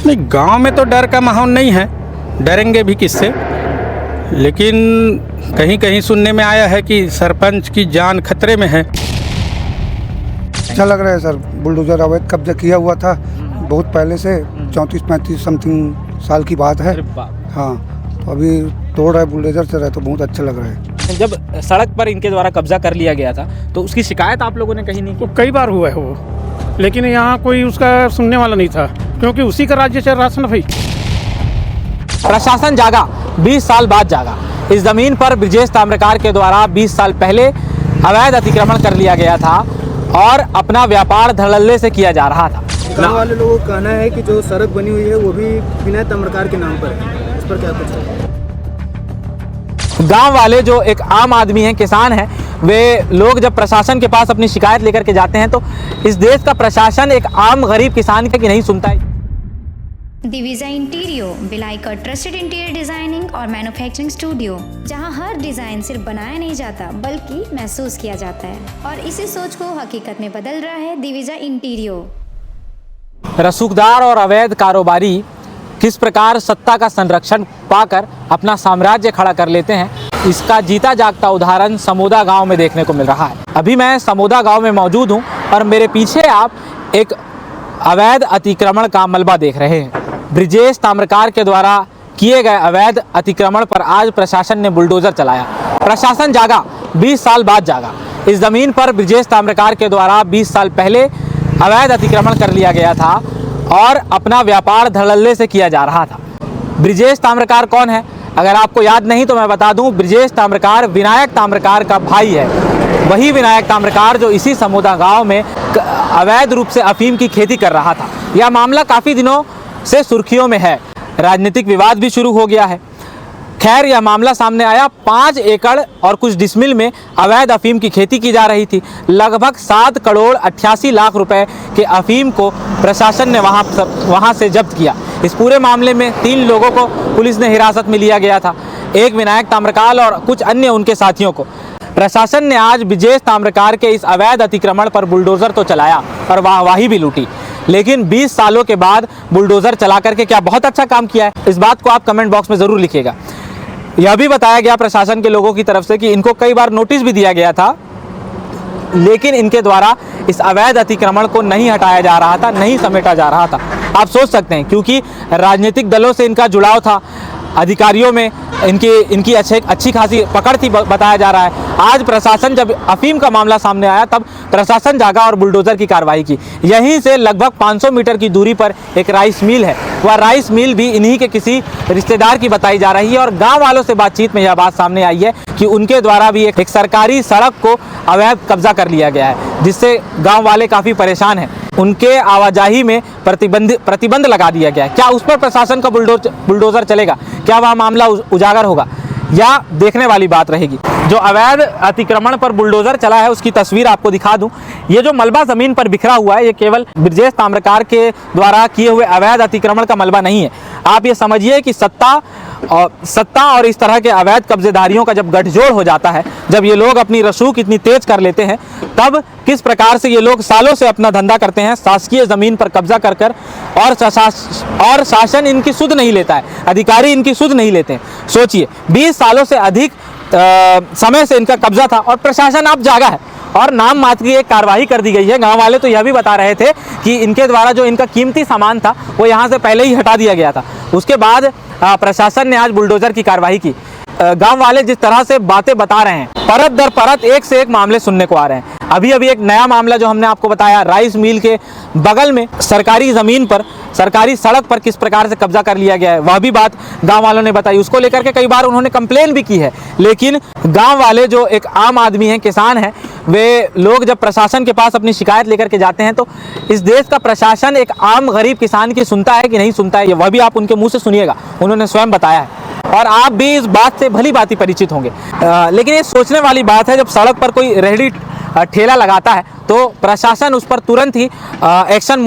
नहीं, गांव में तो डर का माहौल नहीं है, डरेंगे भी किससे। लेकिन कहीं कहीं सुनने में आया है कि सरपंच की जान खतरे में है। अच्छा लग रहा है सर, बुलडोजर अवैध कब्जा किया हुआ था बहुत पहले से, 34-35 समथिंग साल की बात है। हाँ, तो अभी तोड़ रहा है बुलडोजर से रहा, तो बहुत अच्छा लग रहा है। जब सड़क पर इनके द्वारा कब्जा कर लिया गया था तो उसकी शिकायत आप लोगों ने कहीं नहीं की? कई बार हुआ है वो, लेकिन यहाँ कोई उसका सुनने वाला नहीं था, क्योंकि उसी का राज्य चल रहा था ना भाई। प्रशासन जागा, 20 साल बाद जागा। इस जमीन पर ब्रिजेश ताम्रकार के द्वारा 20 साल पहले अवैध अतिक्रमण कर लिया गया था और अपना व्यापार धड़ल्ले से किया जा रहा था। गाँव वाले लोगों का कहना है कि जो सड़क बनी हुई है वो भी विनय ताम्रकार के नाम पर है, इस पर क्या कुछ है? गांव वाले जो एक आम आदमी हैं, किसान हैं, वे लोग जब प्रशासन के पास अपनी शिकायत लेकर के जाते हैं तो इस देश का प्रशासन एक आम गरीब किसान की नहीं सुनता है। दिविजा इंटीरियो बिलाई का ट्रस्टेड इंटीरियर डिजाइनिंग और मैन्युफैक्चरिंग स्टूडियो, जहां हर डिजाइन सिर्फ बनाया नहीं जाता बल्कि महसूस किया जाता है, और इसी सोच को हकीकत में बदल रहा है दिविजा इंटीरियो। रसूखदार और अवैध कारोबारी किस प्रकार सत्ता का संरक्षण पाकर अपना साम्राज्य खड़ा कर लेते हैं, इसका जीता जागता उदाहरण समोदा गांव में देखने को मिल रहा है। अभी मैं समोदा गांव में मौजूद हूं और मेरे पीछे आप एक अवैध अतिक्रमण का मलबा देख रहे हैं। ब्रिजेश ताम्रकार के द्वारा किए गए अवैध अतिक्रमण पर आज प्रशासन ने बुलडोजर चलाया। प्रशासन जागा, 20 साल बाद जागा। इस जमीन पर ब्रिजेश ताम्रकार के द्वारा 20 साल पहले अवैध अतिक्रमण कर लिया गया था और अपना व्यापार धड़ल्ले से किया जा रहा था। ब्रिजेश ताम्रकार कौन है? अगर आपको याद नहीं तो मैं बता दूं, ब्रिजेश ताम्रकार विनायक ताम्रकार का भाई है। वही विनायक ताम्रकार जो इसी समोदा गांव में अवैध रूप से अफीम की खेती कर रहा था। यह मामला काफ़ी दिनों से सुर्खियों में है, राजनीतिक विवाद भी शुरू हो गया है। खैर, यह मामला सामने आया, 5 एकड़ और कुछ डिसमिल में अवैध अफीम की खेती की जा रही थी। लगभग 7 करोड़ 88 लाख रुपए के अफीम को प्रशासन ने वहां से जब्त किया। इस पूरे मामले में 3 लोगों को पुलिस ने हिरासत में लिया गया था, एक विनायक ताम्रकार और कुछ अन्य उनके साथियों को। प्रशासन ने आज ब्रिजेश ताम्रकार के इस अवैध अतिक्रमण पर बुलडोजर तो चलाया और वाहवाही भी लूटी, लेकिन 20 सालों के बाद बुलडोजर चला करके क्या बहुत अच्छा काम किया है? इस बात को आप कमेंट बॉक्स में ज़रूर लिखिएगा। यह भी बताया गया प्रशासन के लोगों की तरफ से कि इनको कई बार नोटिस भी दिया गया था, लेकिन इनके द्वारा इस अवैध अतिक्रमण को नहीं हटाया जा रहा था, नहीं समेटा जा रहा था। आप सोच सकते हैं, क्योंकि राजनीतिक दलों से इनका जुड़ाव था, अधिकारियों में इनकी अच्छी खासी पकड़ थी, बताया जा रहा है। आज प्रशासन, जब अफीम का मामला सामने आया तब प्रशासन जागा और बुलडोजर की कार्रवाई की। यहीं से लगभग 500 मीटर की दूरी पर एक राइस मिल है, वह राइस मिल भी इन्हीं के किसी रिश्तेदार की बताई जा रही है। और गांव वालों से बातचीत में यह बात सामने आई है कि उनके द्वारा भी एक सरकारी सड़क को अवैध कब्जा कर लिया गया है, जिससे गाँव वाले काफ़ी परेशान हैं। उनके आवाजाही में प्रतिबंध लगा दिया गया है। क्या उस पर प्रशासन का बुलडोजर चलेगा? क्या वह मामला उजागर होगा या देखने वाली बात रहेगी? जो अवैध अतिक्रमण पर बुलडोजर चला है उसकी तस्वीर आपको दिखा दूं। ये जो मलबा ज़मीन पर बिखरा हुआ है, ये केवल ब्रिजेश ताम्रकार के द्वारा किए हुए अवैध अतिक्रमण का मलबा नहीं है। आप ये समझिए कि सत्ता और इस तरह के अवैध कब्जेदारियों का जब गठजोड़ हो जाता है, जब ये लोग अपनी रसूख इतनी तेज कर लेते हैं, तब किस प्रकार से ये लोग सालों से अपना धंधा करते हैं, शासकीय ज़मीन पर कब्जा कर और शासन इनकी सुध नहीं लेता है, अधिकारी इनकी सुध नहीं लेते हैं। सोचिए, 20 सालों से अधिक समय से इनका कब्जा था और प्रशासन अब जागा है और नाम मात्र की एक कार्रवाई कर दी गई है। गांव वाले तो यह भी बता रहे थे कि इनके द्वारा जो इनका कीमती सामान था वो यहाँ से पहले ही हटा दिया गया था। उसके बाद प्रशासन ने आज बुलडोजर की कार्रवाई की। गांव वाले जिस तरह से बातें बता रहे हैं, परत दर परत एक से एक मामले सुनने को आ रहे हैं। अभी एक नया मामला जो हमने आपको बताया, राइस मिल के बगल में सरकारी ज़मीन पर, सरकारी सड़क पर किस प्रकार से कब्जा कर लिया गया है, वह भी बात गांव वालों ने बताई। उसको लेकर के कई बार उन्होंने कंप्लेन भी की है, लेकिन गांव वाले जो एक आम आदमी हैं, किसान हैं, वे लोग जब प्रशासन के पास अपनी शिकायत लेकर के जाते हैं तो इस देश का प्रशासन एक आम गरीब किसान की सुनता है कि नहीं सुनता है, वह भी आप उनके मुँह से सुनिएगा। उन्होंने स्वयं बताया है और आप भी इस बात से भली भांति परिचित होंगे। लेकिन ये सोचने वाली बात है, जब सड़क पर कोई रेहड़ी ठेला लगाता है तो प्रशासन उस पर तुरंत ही एक्शन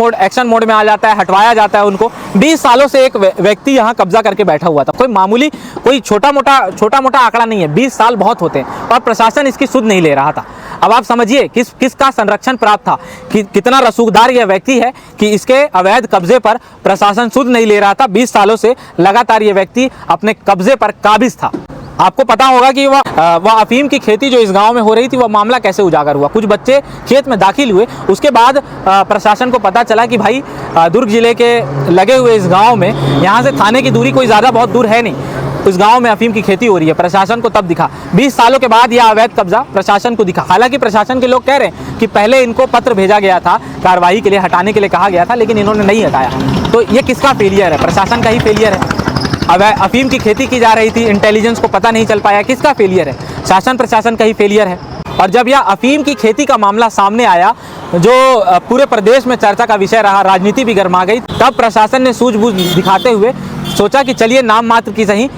मोड में आ जाता है, हटवाया जाता है उनको। 20 सालों से एक व्यक्ति यहाँ कब्जा करके बैठा हुआ था, कोई मामूली, कोई छोटा मोटा आंकड़ा नहीं है। 20 साल बहुत होते हैं और प्रशासन इसकी सुध नहीं ले रहा था। अब आप समझिए किसका संरक्षण प्राप्त था, कि कितना रसूखदार यह व्यक्ति है कि इसके अवैध कब्जे पर प्रशासन सुध नहीं ले रहा था। 20 सालों से लगातार यह व्यक्ति अपने कब्जे पर काबिज था। आपको पता होगा कि वह अफीम की खेती जो इस गांव में हो रही थी, वह मामला कैसे उजागर हुआ। कुछ बच्चे खेत में दाखिल हुए, उसके बाद प्रशासन को पता चला कि भाई दुर्ग जिले के लगे हुए इस गांव में, यहाँ से थाने की दूरी कोई ज़्यादा बहुत दूर है नहीं, इस गांव में अफीम की खेती हो रही है। प्रशासन को तब दिखा, 20 सालों के बाद यह अवैध कब्जा प्रशासन को दिखा। हालांकि प्रशासन के लोग कह रहे हैं कि पहले इनको पत्र भेजा गया था, कार्रवाई के लिए हटाने के लिए कहा गया था, लेकिन इन्होंने नहीं हटाया। तो ये किसका फेलियर है? प्रशासन का ही फेलियर है। अब अफीम की खेती की जा रही थी, इंटेलिजेंस को पता नहीं चल पाया, किसका फेलियर है? शासन प्रशासन का ही फेलियर है। और जब यह अफीम की खेती का मामला सामने आया, जो पूरे प्रदेश में चर्चा का विषय रहा, राजनीति भी गर्मा गई, तब प्रशासन ने सूझबूझ दिखाते हुए सोचा कि चलिए नाम मात्र की सही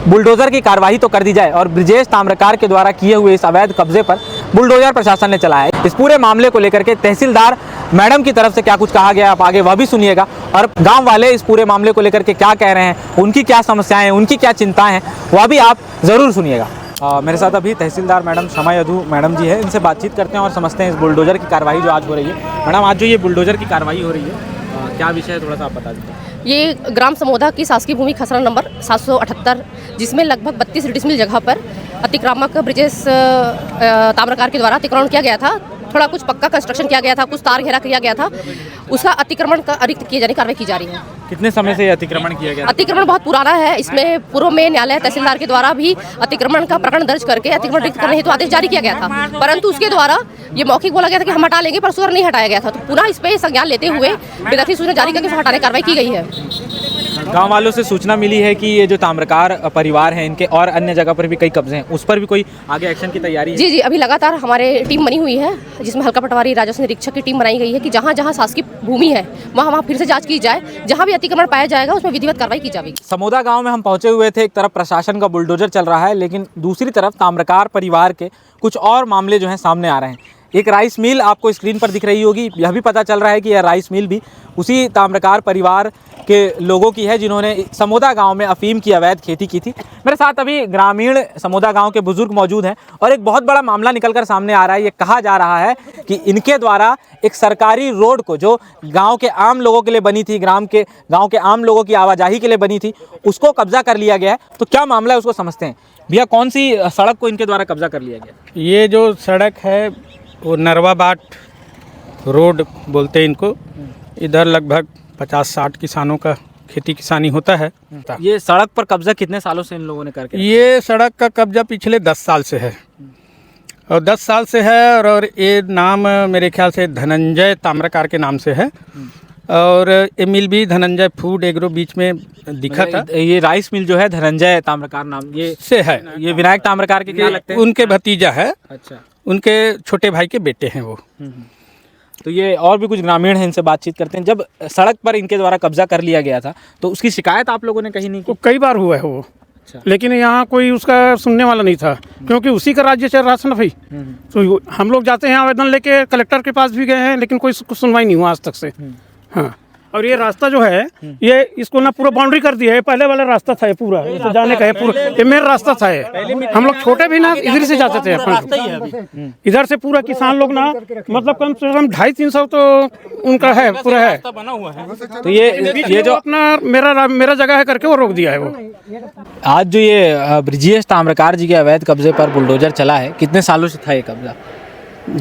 बुलडोजर की कार्रवाई तो कर दी जाए। और ब्रिजेश ताम्रकार के द्वारा किए हुए इस अवैध कब्जे पर बुलडोजर प्रशासन ने चलाया। इस पूरे मामले को लेकर के तहसीलदार मैडम की तरफ से क्या कुछ कहा गया, आप आगे वह भी सुनिएगा। और गांव वाले इस पूरे मामले को लेकर के क्या कह रहे हैं, उनकी क्या समस्याएं हैं, उनकी क्या चिंताएं हैं, वह भी आप ज़रूर सुनिएगा। मेरे साथ अभी तहसीलदार मैडम शमा यदु मैडम जी है, इनसे बातचीत करते हैं और समझते हैं इस बुलडोजर की कार्रवाई जो आज हो रही है। मैडम, आज जो ये बुलडोजर की कार्रवाई हो रही है, क्या विषय है, थोड़ा सा आप बता दीजिए। ये ग्राम समोधा की शासकीय भूमि खसरा नंबर 778, जिसमें लगभग 32 डिसमिल जगह पर अतिक्रमक ब्रिजेश ताम्रकार के द्वारा अतिक्रमण किया गया था। थोड़ा कुछ पक्का कंस्ट्रक्शन किया गया था, कुछ तार घेरा किया गया था, उसका अतिक्रमण का अरिक्त किए जाने की कार्रवाई की जा रही है। कितने समय से अतिक्रमण किया गया? अतिक्रमण बहुत पुराना है। इसमें पूर्व में न्यायालय तहसीलदार के द्वारा भी अतिक्रमण का प्रकरण दर्ज करके अतिक्रमण रिक्त करने हेतु आदेश जारी किया गया था, परंतु उसके द्वारा ये मौखिक बोला गया था कि हम हटा लेंगे, पर उसको नहीं हटाया गया था। तो पुनः इस पर संज्ञान लेते हुए विद्यार्थी सूचना जारी करके हटाने की कार्रवाई की गई है। गांव वालों से सूचना मिली है कि ये जो ताम्रकार परिवार है, इनके और अन्य जगह पर भी कई कब्जे हैं, उस पर भी कोई आगे एक्शन की तैयारी है? जी, अभी लगातार हमारे टीम बनी हुई है, जिसमें हल्का पटवारी राजस्व निरीक्षक की टीम बनाई गई है कि जहाँ जहाँ शासकीय भूमि है वहाँ फिर से जांच की जाए, जहाँ भी अतिक्रमण पाया जाएगा उसमें विधिवत कार्रवाई की जाएगी। समोदा गांव में हम पहुंचे हुए थे। एक तरफ प्रशासन का बुलडोजर चल रहा है, लेकिन दूसरी तरफ ताम्रकार परिवार के कुछ और मामले जो हैं सामने आ रहे हैं। एक राइस मिल आपको स्क्रीन पर दिख रही होगी, यह भी पता चल रहा है कि यह राइस मिल भी उसी ताम्रकार परिवार के लोगों की है जिन्होंने समोदा गांव में अफीम की अवैध खेती की थी। मेरे साथ अभी ग्रामीण समोदा गांव के बुजुर्ग मौजूद हैं और एक बहुत बड़ा मामला निकलकर सामने आ रहा है। ये कहा जा रहा है कि इनके द्वारा एक सरकारी रोड को, जो गांव के आम लोगों के लिए बनी थी, गांव के आम लोगों की आवाजाही के लिए बनी थी, उसको कब्जा कर लिया गया है। तो क्या मामला है उसको समझते हैं। भैया, कौन सी सड़क को इनके द्वारा कब्जा कर लिया गया? ये जो सड़क है वो नरवा बाट रोड बोलते हैं इनको। इधर लगभग 50-60 किसानों का खेती किसानी होता है। ये सड़क पर कब्जा कितने सालों से इन लोगों ने करके? ये सड़क का कब्जा पिछले 10 साल से है, और 10 साल से है। और ये नाम मेरे ख्याल से धनंजय ताम्रकार के नाम से है, और ये मिल भी धनंजय फूड एग्रो बीच में दिखा था। ये राइस मिल जो है धनंजय ताम्रकार नाम ये से है। ये विनायक ताम्रकार के क्या लगते हैं? उनके भतीजा है। अच्छा, उनके छोटे भाई के बेटे हैं वो। तो ये और भी कुछ ग्रामीण हैं, इनसे बातचीत करते हैं। जब सड़क पर इनके द्वारा कब्जा कर लिया गया था तो उसकी शिकायत आप लोगों ने कहीं नहीं की? कई बार हुआ है वो। अच्छा। लेकिन यहाँ कोई उसका सुनने वाला नहीं था, क्योंकि उसी का राज्य चल रहा था ना भाई। तो हम लोग जाते हैं आवेदन लेके, कलेक्टर के पास भी गए हैं, लेकिन कोई सुनवाई नहीं हुआ आज तक से। हाँ, और ये रास्ता जो है, ये इसको ना पूरा बाउंड्री कर दिया है। पहले वाला रास्ता था ये पूरा, तो जाने का है पूरा, ये मेन रास्ता था ये। हम लोग छोटे भी ना इधर से जाते थे अपन, इधर से पूरा किसान लोग ना, मतलब कम से कम 250-300 तो उनका है, पूरा है बना हुआ है। तो ये जो अपना मेरा जगह है करके वो रोक दिया है वो। आज जो ये ब्रिजेश ताम्रकार जी के अवैध कब्जे पर बुलडोजर चला है, कितने सालों से था ये कब्जा?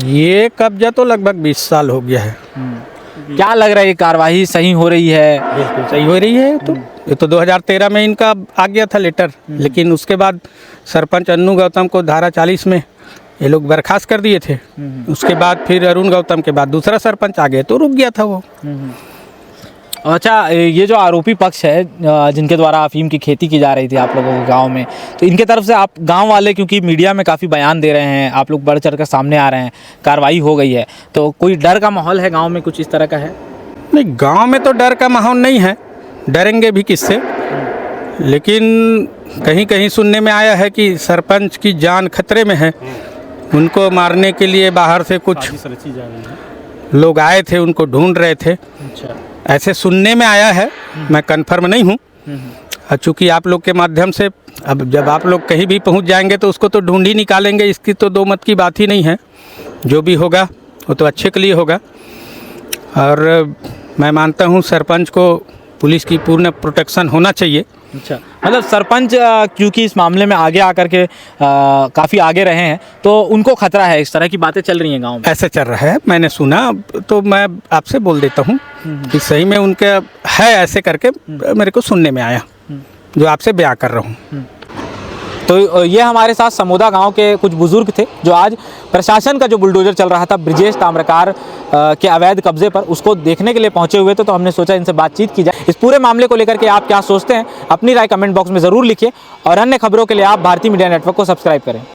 ये कब्जा तो लगभग 20 साल हो गया है। क्या लग रहा है, ये कार्रवाई सही हो रही है? बिल्कुल सही हो रही है। तो ये तो 2013 में इनका आ गया था लेटर, लेकिन उसके बाद सरपंच अन्नू गौतम को धारा 40 में ये लोग बर्खास्त कर दिए थे। उसके बाद फिर अरुण गौतम के बाद दूसरा सरपंच आ गया तो रुक गया था वो। अच्छा, ये जो आरोपी पक्ष है जिनके द्वारा अफीम की खेती की जा रही थी आप लोगों के गांव में, तो इनके तरफ से आप गांव वाले, क्योंकि मीडिया में काफ़ी बयान दे रहे हैं, आप लोग बढ़ चढ़ कर सामने आ रहे हैं, कार्रवाई हो गई है, तो कोई डर का माहौल है गांव में, कुछ इस तरह का है? नहीं, गांव में तो डर का माहौल नहीं है, डरेंगे भी किससे। लेकिन कहीं कहीं सुनने में आया है कि सरपंच की जान खतरे में है, उनको मारने के लिए बाहर से कुछ लोग आए थे, उनको ढूंढ रहे थे। अच्छा, ऐसे सुनने में आया है, मैं कंफर्म नहीं हूँ। चूँकि आप लोग के माध्यम से अब जब आप लोग कहीं भी पहुँच जाएंगे तो उसको तो ढूंढ ही निकालेंगे, इसकी तो दो मत की बात ही नहीं है। जो भी होगा वो तो अच्छे के लिए होगा। और मैं मानता हूँ सरपंच को पुलिस की पूर्ण प्रोटेक्शन होना चाहिए। अच्छा, मतलब सरपंच क्योंकि इस मामले में आगे आकर के काफ़ी आगे रहे हैं, तो उनको खतरा है, इस तरह की बातें चल रही हैं गांव में। ऐसे चल रहा है, मैंने सुना, तो मैं आपसे बोल देता हूँ कि सही में उनके है ऐसे करके मेरे को सुनने में आया, जो आपसे बयां कर रहा हूँ। तो ये हमारे साथ समोदा गांव के कुछ बुजुर्ग थे जो आज प्रशासन का जो बुलडोजर चल रहा था ब्रिजेश ताम्रकार के अवैध कब्जे पर, उसको देखने के लिए पहुंचे हुए थे। तो हमने सोचा इनसे बातचीत की जाए। इस पूरे मामले को लेकर के आप क्या सोचते हैं, अपनी राय कमेंट बॉक्स में ज़रूर लिखिए और अन्य खबरों के लिए आप भारतीय मीडिया नेटवर्क को सब्सक्राइब करें।